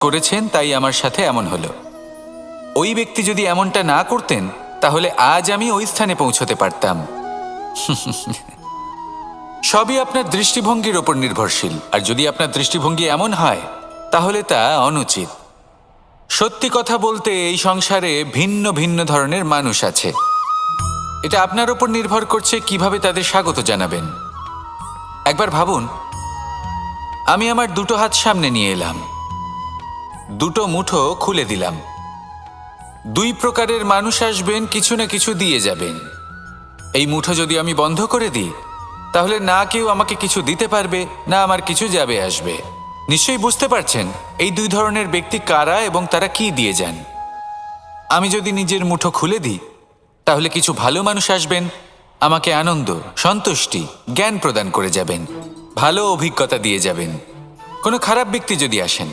করেছেন, তাই আমার সাথে এমন হলো। ওই ব্যক্তি যদি এমনটা না করতেন তাহলে আজ আমি ওই স্থানে পৌঁছতে পারতাম। সবই আপনার দৃষ্টিভঙ্গির ওপর নির্ভরশীল, আর যদি আপনার দৃষ্টিভঙ্গি এমন হয় তাহলে তা অনুচিত। সত্যি কথা বলতে এই সংসারে ভিন্ন ভিন্ন ধরনের মানুষ আছে। এটা আপনার ওপর নির্ভর করছে কিভাবে তাদের স্বাগত জানাবেন। একবার ভাবুন, আমি আমার দুটো হাত সামনে নিয়ে এলাম, দুটো মুঠো খুলে দিলাম। দুই প্রকারের মানুষ আসবেন, কিছু না কিছু দিয়ে যাবেন। এই মুঠো যদি আমি বন্ধ করে দিই তাহলে না কেউ আমাকে কিছু দিতে পারবে, না আমার কিছু যাবে আসবে। নিশ্চয়ই বুঝতে পারছেন এই দুই ধরনের ব্যক্তি কারা এবং তারা কি দিয়ে যান। আমি যদি নিজের মুঠো খুলে দিই তাহলে কিছু ভালো মানুষ আসবেন, আমাকে আনন্দ, সন্তুষ্টি, জ্ঞান প্রদান করে যাবেন, ভালো অভিজ্ঞতা দিয়ে যাবেন। কোনো খারাপ ব্যক্তি যদি আসেন